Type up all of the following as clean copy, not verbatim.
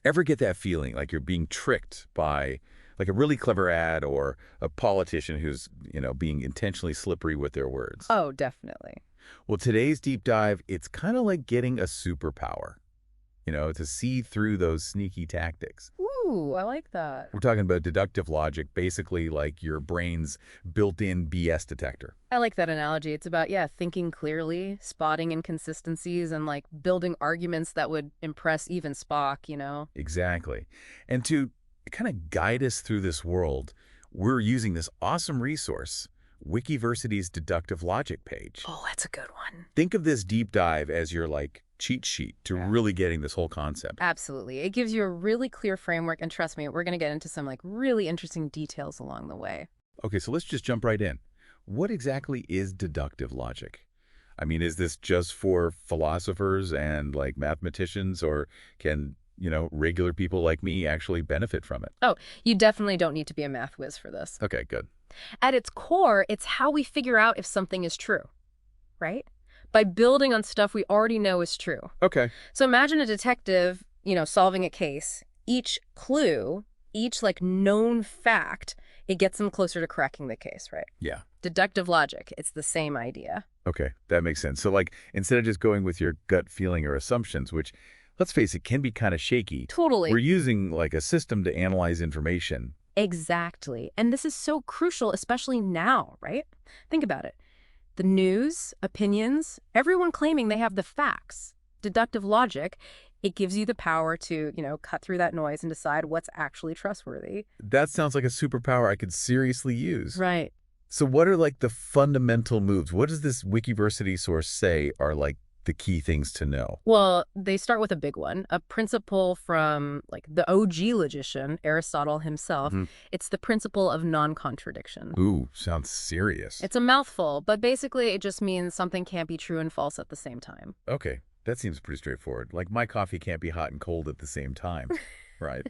Ever get that feeling like you're being tricked by like a really clever ad or a politician who's, being intentionally slippery with their words? Oh, definitely. Well, today's deep dive, it's kind of like getting a superpower, to see through those sneaky tactics. Ooh, I like that. We're talking about deductive logic, basically like your brain's built-in BS detector. I like that analogy. It's about, yeah, thinking clearly, spotting inconsistencies, and like building arguments that would impress even Spock. Exactly. And to kind of guide us through this world, we're using this awesome resource, Wikiversity's deductive logic page. Oh, that's a good one. Think of this deep dive as your like cheat sheet to Yeah. really getting this whole concept. Absolutely. It gives you a really clear framework, and trust me, we're going to get into some like really interesting details along the way. Okay, so let's just jump right in. What exactly is deductive logic? I mean, is this just for philosophers and like mathematicians, or can, regular people like me actually benefit from it? Oh, you definitely don't need to be a math whiz for this. Okay, good. At its core, it's how we figure out if something is true, right? By building on stuff we already know is true. Okay. So imagine a detective, solving a case. Each clue, each like known fact, it gets them closer to cracking the case, right? Yeah. Deductive logic, it's the same idea. Okay, that makes sense. So like instead of just going with your gut feeling or assumptions, which let's face it, can be kind of shaky, Totally. we're using like a system to analyze information. Exactly. And this is so crucial, especially now, right? Think about it. The news, opinions, everyone claiming they have the facts. Deductive logic, it gives you the power to, cut through that noise and decide what's actually trustworthy. That sounds like a superpower I could seriously use. Right. So what are like the fundamental moves? What does this Wikiversity source say are like the key things to know? Well, they start with a big one, a principle from like the OG logician, Aristotle himself. Hmm. It's the principle of non-contradiction. Ooh, sounds serious. It's a mouthful, but basically it just means something can't be true and false at the same time. Okay, that seems pretty straightforward. Like my coffee can't be hot and cold at the same time, right?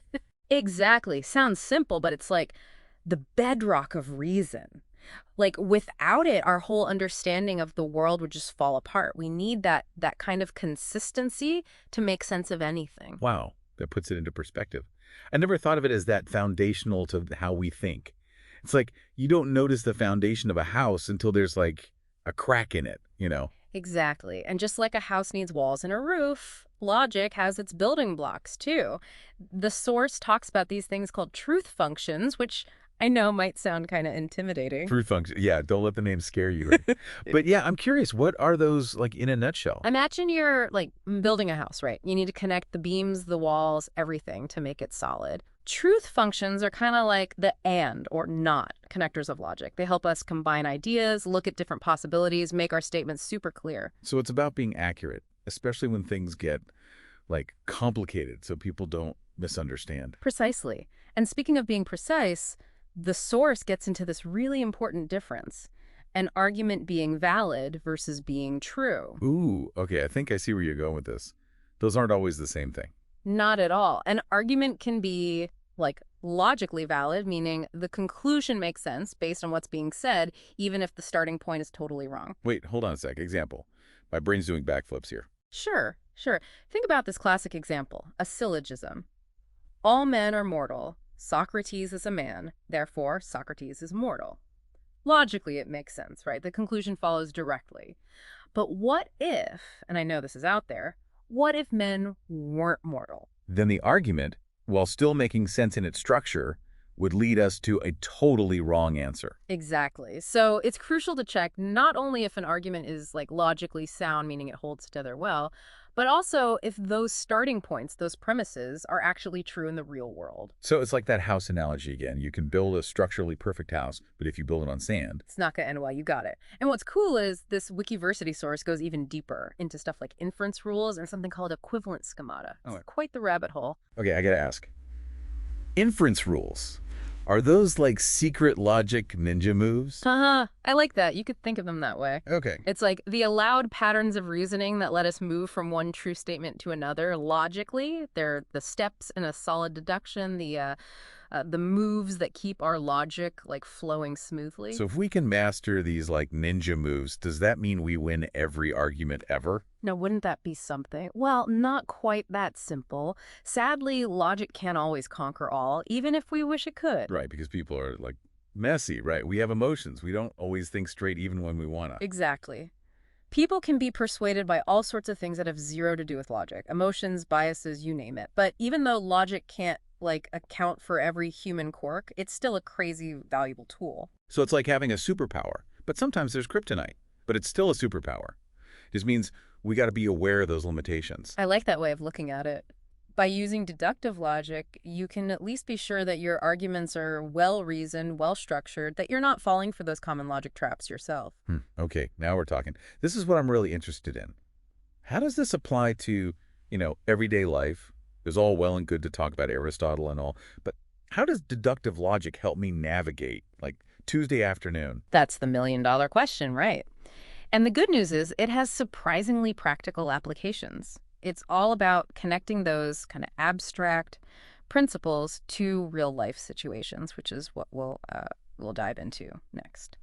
Exactly. Sounds simple, but it's like the bedrock of reason. Like without it, our whole understanding of the world would just fall apart. We need that kind of consistency to make sense of anything. Wow, that puts it into perspective. I never thought of it as that foundational to how we think. It's like you don't notice the foundation of a house until there's like a crack in it. Exactly. And just like a house needs walls and a roof, logic has its building blocks too. The source talks about these things called truth functions, which I know might sound kind of intimidating. Truth function. Yeah, don't let the name scare you. Right? But yeah, I'm curious, what are those like in a nutshell? Imagine you're like building a house, right? You need to connect the beams, the walls, everything to make it solid. Truth functions are kind of like the and or not connectors of logic. They help us combine ideas, look at different possibilities, make our statements super clear. So it's about being accurate, especially when things get like complicated so people don't misunderstand. Precisely. And speaking of being precise, the source gets into this really important difference. An argument being valid versus being true. Ooh, okay, I think I see where you're going with this. Those aren't always the same thing. Not at all. An argument can be like logically valid, meaning the conclusion makes sense based on what's being said, even if the starting point is totally wrong. Wait, hold on a sec. Example. My brain's doing backflips here. Sure, sure. Think about this classic example, a syllogism. All men are mortal. Socrates is a man. Therefore, Socrates is mortal. Logically, it makes sense, right? The conclusion follows directly. But what if, and I know this is out there, what if men weren't mortal? Then the argument, while still making sense in its structure, would lead us to a totally wrong answer. Exactly. So it's crucial to check not only if an argument is like logically sound, meaning it holds together well, but also if those starting points, those premises, are actually true in the real world. So it's like that house analogy again. You can build a structurally perfect house, but if you build it on sand. It's not going to end well, you got it. And what's cool is this Wikiversity source goes even deeper into stuff like inference rules and something called equivalent schemata. It's quite the rabbit hole. Okay, I gotta ask. Inference rules. Are those like secret logic ninja moves? Haha, I like that. You could think of them that way. Okay. It's like the allowed patterns of reasoning that let us move from one true statement to another logically. They're the steps in a solid deduction, the the moves that keep our logic, like, flowing So smoothly. if we can master these like ninja moves, does that mean we win every argument ever? Now, wouldn't that be something? Well, not quite that simple. Sadly, logic can't always conquer all, even if we wish it could. Right, because people are like messy, right? We have emotions. We don't always think straight even when we want to. Exactly. People can be persuaded by all sorts of things that have zero to do with logic, emotions, biases, you name it. But even though logic can't, like, account for every human quirk, it's still a crazy valuable tool. So it's like having a superpower, but sometimes there's kryptonite, but it's still a superpower. This means we got to be aware of those limitations. I like that way of looking at it. By using deductive logic, you can at least be sure that your arguments are well-reasoned, well-structured, that you're not falling for those common logic traps yourself. Okay, now we're talking. This is what I'm really interested in. How does this apply to, everyday life? It's all well and good to talk about Aristotle and all, but how does deductive logic help me navigate, like Tuesday afternoon? That's the million-dollar question, right? And the good news is it has surprisingly practical applications. It's all about connecting those kind of abstract principles to real-life situations, which is what we'll dive into next.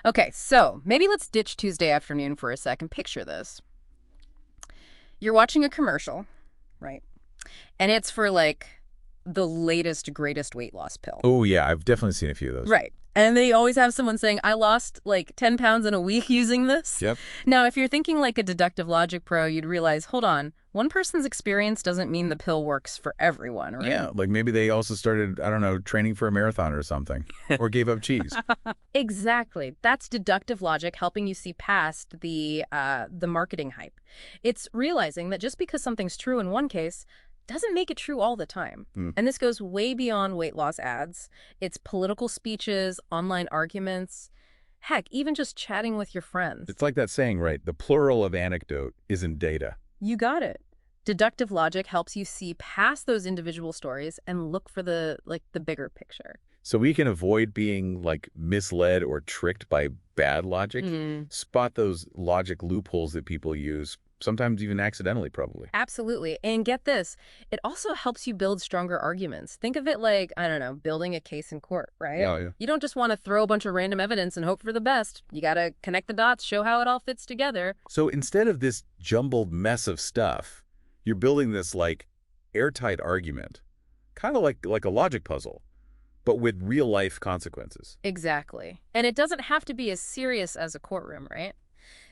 Okay, so maybe let's ditch Tuesday afternoon for a second. Picture this. You're watching a commercial, right? And it's for, like, the latest, greatest weight loss pill. Oh, yeah, I've definitely seen a few of those. Right. And they always have someone saying, I lost like 10 pounds in a week using this. Yep. Now, if you're thinking like a deductive logic pro, you'd realize, hold on, one person's experience doesn't mean the pill works for everyone, right? Yeah, like maybe they also started, I don't know, training for a marathon or something, or gave up cheese. Exactly. That's deductive logic helping you see past the marketing hype. It's realizing that just because something's true in one case doesn't make it true all the time. And this goes way beyond weight loss ads. It's political speeches, online arguments, heck, even just chatting with your friends. It's like that saying, right? The plural of anecdote isn't data. You got it. Deductive logic helps you see past those individual stories and look for the bigger picture. So we can avoid being like misled or tricked by bad logic, spot those logic loopholes that people use, sometimes even accidentally, probably. Absolutely. And get this, it also helps you build stronger arguments. Think of it like, I don't know, building a case in court, right? Yeah. You don't just want to throw a bunch of random evidence and hope for the best. You got to connect the dots, show how it all fits together. So instead of this jumbled mess of stuff, you're building this like airtight argument, kind of like a logic puzzle, but with real life consequences. Exactly. And it doesn't have to be as serious as a courtroom, right?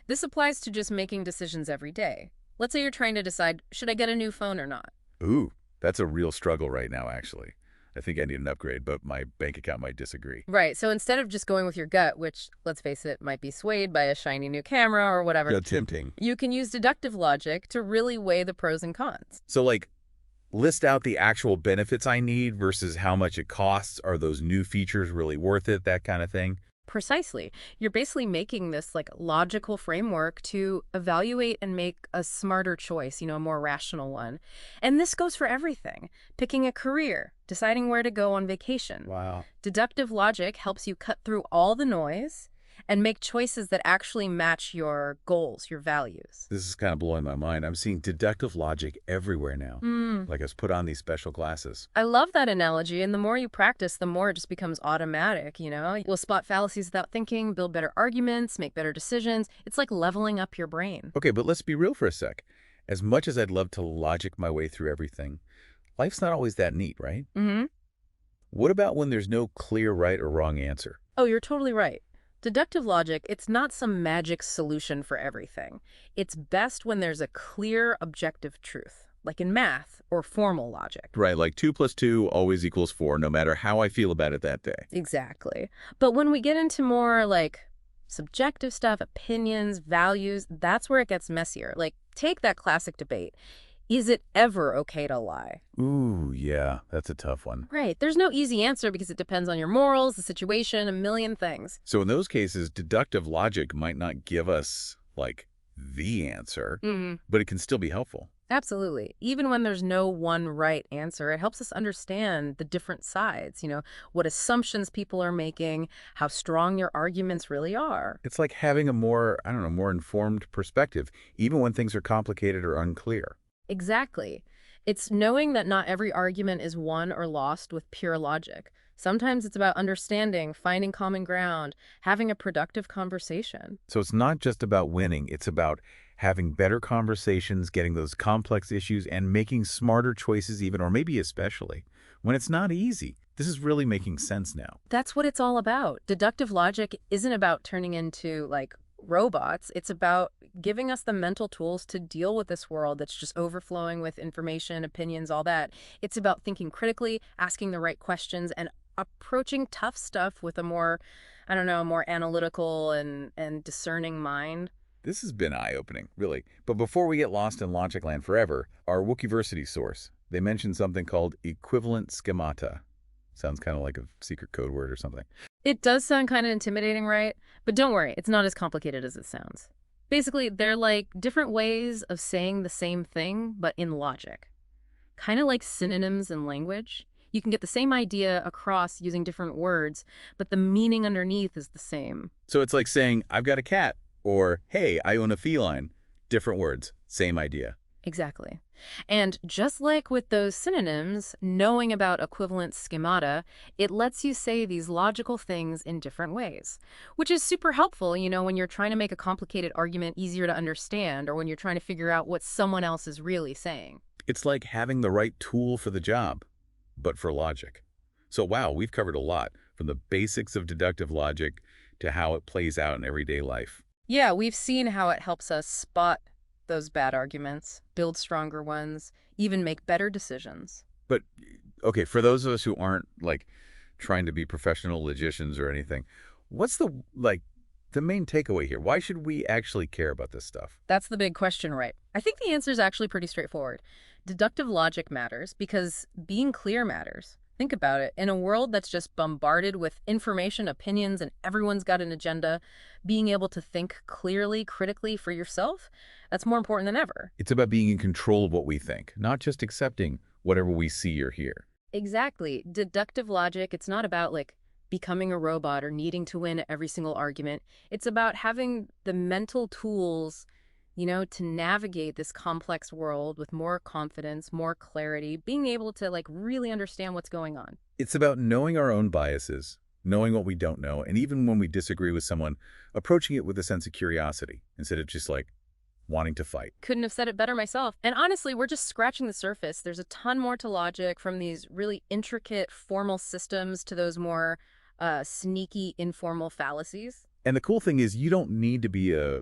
This applies to just making decisions every day. Let's say you're trying to decide, should I get a new phone or not? Ooh, that's a real struggle right now, actually. I think I need an upgrade, but my bank account might disagree. Right. So instead of just going with your gut, which, let's face it, might be swayed by a shiny new camera or whatever, Yeah, tempting. you can use deductive logic to really weigh the pros and cons. So like, list out the actual benefits I need versus how much it costs. Are those new features really worth it? That kind of thing. Precisely. You're basically making this like logical framework to evaluate and make a smarter choice, a more rational one. And this goes for everything. Picking a career, deciding where to go on vacation. Wow. Deductive logic helps you cut through all the noise and make choices that actually match your goals, your values. This is kind of blowing my mind. I'm seeing deductive logic everywhere now. Like I was put on these special classes. I love that analogy, and the more you practice, the more it just becomes automatic, You'll spot fallacies without thinking, build better arguments, make better decisions. It's like leveling up your brain. Okay, but let's be real for a sec. As much as I'd love to logic my way through everything, life's not always that neat, right? What about when there's no clear right or wrong answer? Oh, you're totally right. Deductive logic, it's not some magic solution for everything. It's best when there's a clear, objective truth, like in math or formal logic. Right, like 2 + 2 always equals 4, no matter how I feel about it that day. Exactly. But when we get into more like subjective stuff, opinions, values, that's where it gets messier. Like, take that classic debate. Is it ever okay to lie? Ooh, yeah, that's a tough one. Right. There's no easy answer because it depends on your morals, the situation, a million things. So in those cases, deductive logic might not give us, like, the answer, but it can still be helpful. Absolutely. Even when there's no one right answer, it helps us understand the different sides, what assumptions people are making, how strong your arguments really are. It's like having a more informed perspective, even when things are complicated or unclear. Exactly. It's knowing that not every argument is won or lost with pure logic. Sometimes it's about understanding, finding common ground, having a productive conversation. So it's not just about winning, it's about having better conversations, getting those complex issues, and making smarter choices even, or maybe especially, when it's not easy. This is really making sense now. That's what it's all about. Deductive logic isn't about turning into, like, robots. It's about giving us the mental tools to deal with this world that's just overflowing with information, opinions, all that. It's about thinking critically, asking the right questions, and approaching tough stuff with a more, I don't know, more analytical and discerning mind. This has been eye-opening, really. But before we get lost in Logic Land forever, our Wikiversity source, they mentioned something called equivalent schemata. Sounds kind of like a secret code word or something. It does sound kind of intimidating, right? But don't worry, it's not as complicated as it sounds. Basically, they're like different ways of saying the same thing, but in logic. Kind of like synonyms in language. You can get the same idea across using different words, but the meaning underneath is the same. So it's like saying, I've got a cat, or hey, I own a feline. Different words, same idea. Exactly. And just like with those synonyms, knowing about equivalent schemata, it lets you say these logical things in different ways, which is super helpful, when you're trying to make a complicated argument easier to understand or when you're trying to figure out what someone else is really saying. It's like having the right tool for the job, but for logic. So wow, we've covered a lot, from the basics of deductive logic to how it plays out in everyday life. Yeah, we've seen how it helps us spot those bad arguments, build stronger ones, even make better decisions. But, okay, for those of us who aren't, like, trying to be professional logicians or anything, what's the main takeaway here? Why should we actually care about this stuff? That's the big question, right? I think the answer is actually pretty straightforward. Deductive logic matters because being clear matters. Think about it. In a world that's just bombarded with information, opinions, and everyone's got an agenda, being able to think clearly, critically for yourself, that's more important than ever. It's about being in control of what we think, not just accepting whatever we see or hear. Exactly. Deductive logic, it's not about like becoming a robot or needing to win every single argument. It's about having the mental tools, to navigate this complex world with more confidence, more clarity, being able to like really understand what's going on. It's about knowing our own biases, knowing what we don't know, and even when we disagree with someone, approaching it with a sense of curiosity instead of just like wanting to fight. Couldn't have said it better myself. And honestly, we're just scratching the surface. There's a ton more to logic, from these really intricate formal systems to those more sneaky informal fallacies. And the cool thing is you don't need to be a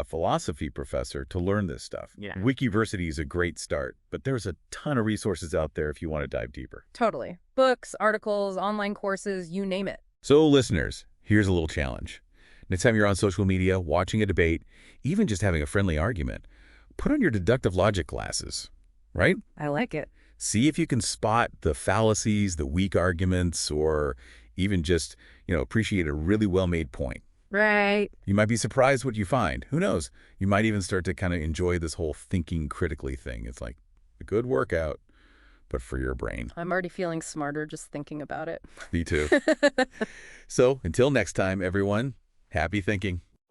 philosophy professor to learn this stuff. Yeah. Wikiversity is a great start, but there's a ton of resources out there if you want to dive deeper. Totally. Books, articles, online courses, you name it. So listeners, here's a little challenge. Next time you're on social media, watching a debate, even just having a friendly argument, put on your deductive logic glasses, right? I like it. See if you can spot the fallacies, the weak arguments, or even just, appreciate a really well-made point. Right. You might be surprised what you find. Who knows? You might even start to kind of enjoy this whole thinking critically thing. It's like a good workout, but for your brain. I'm already feeling smarter just thinking about it. Me too. So until next time, everyone, happy thinking.